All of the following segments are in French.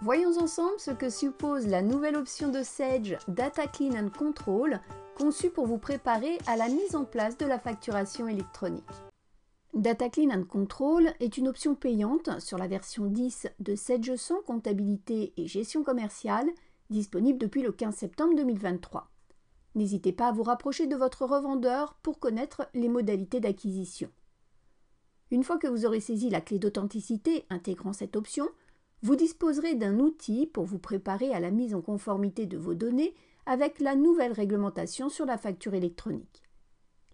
Voyons ensemble ce que suppose la nouvelle option de Sage Data Clean and Control, conçue pour vous préparer à la mise en place de la facturation électronique. Data Clean and Control est une option payante sur la version 10 de Sage 100 Comptabilité et Gestion commerciale, disponible depuis le 15 septembre 2023. N'hésitez pas à vous rapprocher de votre revendeur pour connaître les modalités d'acquisition. Une fois que vous aurez saisi la clé d'authenticité intégrant cette option, vous disposerez d'un outil pour vous préparer à la mise en conformité de vos données avec la nouvelle réglementation sur la facture électronique.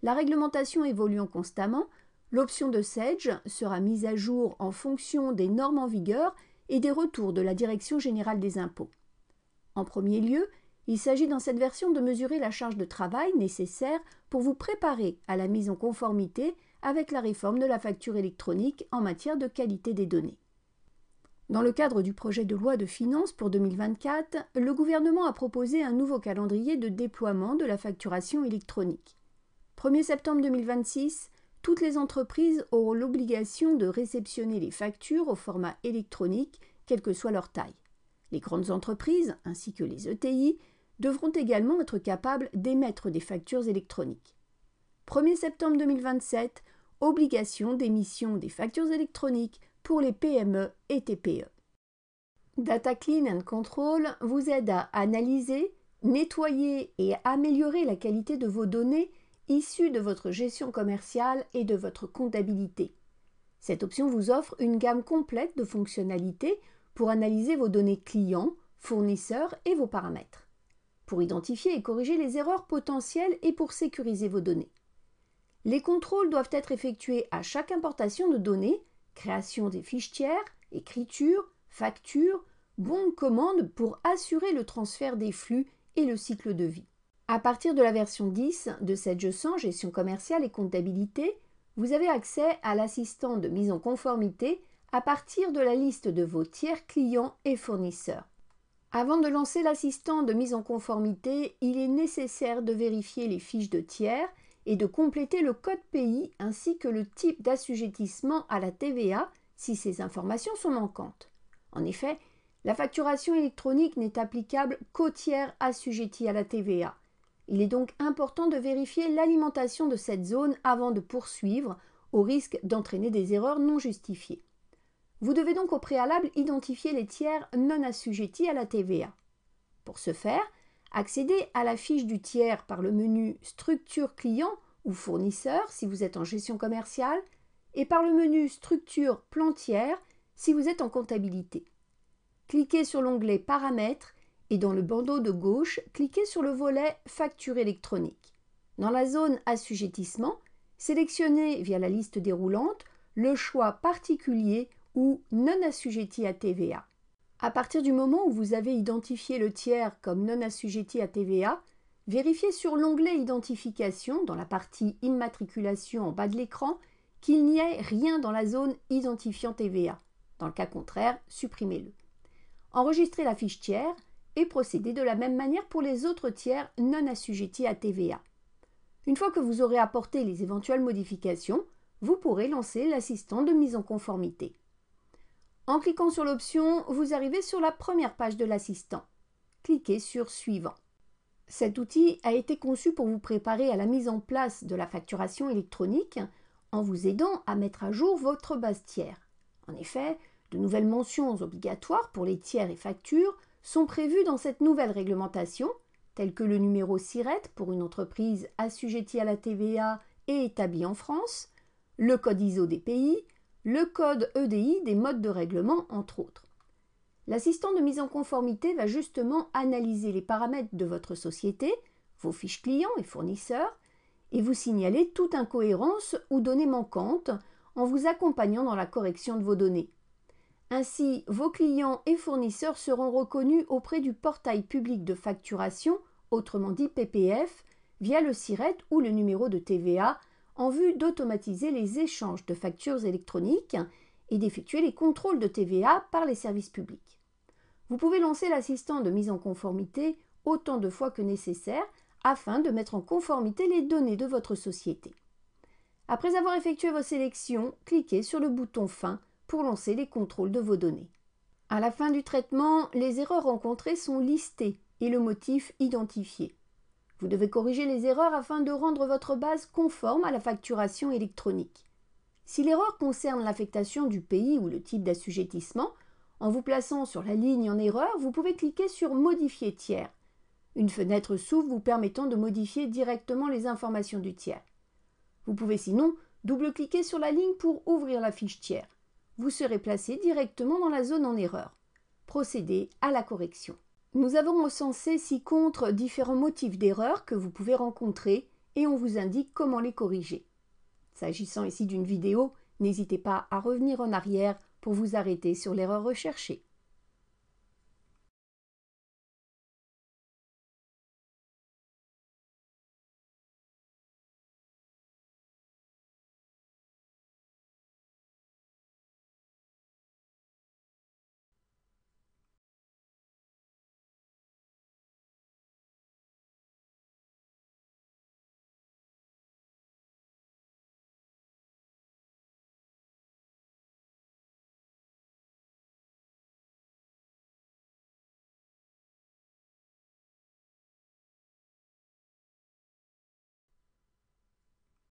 La réglementation évoluant constamment, l'option de Sage sera mise à jour en fonction des normes en vigueur et des retours de la Direction générale des impôts. En premier lieu, il s'agit dans cette version de mesurer la charge de travail nécessaire pour vous préparer à la mise en conformité avec la réforme de la facture électronique en matière de qualité des données. Dans le cadre du projet de loi de finances pour 2024, le gouvernement a proposé un nouveau calendrier de déploiement de la facturation électronique. 1er septembre 2026, toutes les entreprises auront l'obligation de réceptionner les factures au format électronique, quelle que soit leur taille. Les grandes entreprises, ainsi que les ETI, devront également être capables d'émettre des factures électroniques. 1er septembre 2027, obligation d'émission des factures électroniques pour les PME et TPE. Data Clean and Control vous aide à analyser, nettoyer et améliorer la qualité de vos données issues de votre gestion commerciale et de votre comptabilité. Cette option vous offre une gamme complète de fonctionnalités pour analyser vos données clients, fournisseurs et vos paramètres, pour identifier et corriger les erreurs potentielles et pour sécuriser vos données. Les contrôles doivent être effectués à chaque importation de données, création des fiches tiers, écriture, facture, bon de commande pour assurer le transfert des flux et le cycle de vie. À partir de la version 10 de Sage 100 Gestion commerciale et comptabilité, vous avez accès à l'assistant de mise en conformité à partir de la liste de vos tiers clients et fournisseurs. Avant de lancer l'assistant de mise en conformité, il est nécessaire de vérifier les fiches de tiers et de compléter le code pays ainsi que le type d'assujettissement à la TVA si ces informations sont manquantes. En effet, la facturation électronique n'est applicable qu'aux tiers assujettis à la TVA. Il est donc important de vérifier l'alimentation de cette zone avant de poursuivre, au risque d'entraîner des erreurs non justifiées. Vous devez donc au préalable identifier les tiers non assujettis à la TVA. Pour ce faire, accédez à la fiche du tiers par le menu Structure client ou fournisseur si vous êtes en gestion commerciale et par le menu Structure plan tiers si vous êtes en comptabilité. Cliquez sur l'onglet Paramètres et dans le bandeau de gauche, cliquez sur le volet Facture électronique. Dans la zone Assujettissement, sélectionnez via la liste déroulante le choix Particulier ou Non assujetti à TVA. À partir du moment où vous avez identifié le tiers comme non assujetti à TVA, vérifiez sur l'onglet Identification dans la partie Immatriculation en bas de l'écran qu'il n'y ait rien dans la zone Identifiant TVA. Dans le cas contraire, supprimez-le. Enregistrez la fiche tiers et procédez de la même manière pour les autres tiers non assujettis à TVA. Une fois que vous aurez apporté les éventuelles modifications, vous pourrez lancer l'assistant de mise en conformité. En cliquant sur l'option, vous arrivez sur la première page de l'assistant. Cliquez sur Suivant. Cet outil a été conçu pour vous préparer à la mise en place de la facturation électronique en vous aidant à mettre à jour votre base tiers. En effet, de nouvelles mentions obligatoires pour les tiers et factures sont prévues dans cette nouvelle réglementation, telles que le numéro SIRET pour une entreprise assujettie à la TVA et établie en France, le code ISO des pays, le code EDI des modes de règlement, entre autres. L'assistant de mise en conformité va justement analyser les paramètres de votre société, vos fiches clients et fournisseurs, et vous signaler toute incohérence ou données manquantes en vous accompagnant dans la correction de vos données. Ainsi, vos clients et fournisseurs seront reconnus auprès du portail public de facturation, autrement dit PPF, via le SIRET ou le numéro de TVA, en vue d'automatiser les échanges de factures électroniques et d'effectuer les contrôles de TVA par les services publics. Vous pouvez lancer l'assistant de mise en conformité autant de fois que nécessaire afin de mettre en conformité les données de votre société. Après avoir effectué vos sélections, cliquez sur le bouton Fin pour lancer les contrôles de vos données. À la fin du traitement, les erreurs rencontrées sont listées et le motif identifié. Vous devez corriger les erreurs afin de rendre votre base conforme à la facturation électronique. Si l'erreur concerne l'affectation du pays ou le type d'assujettissement, en vous plaçant sur la ligne en erreur, vous pouvez cliquer sur « Modifier tiers ». Une fenêtre s'ouvre vous permettant de modifier directement les informations du tiers. Vous pouvez sinon double-cliquer sur la ligne pour ouvrir la fiche tiers. Vous serez placé directement dans la zone en erreur. Procédez à la correction. Nous avons recensé ci-contre différents motifs d'erreur que vous pouvez rencontrer et on vous indique comment les corriger. S'agissant ici d'une vidéo, n'hésitez pas à revenir en arrière pour vous arrêter sur l'erreur recherchée.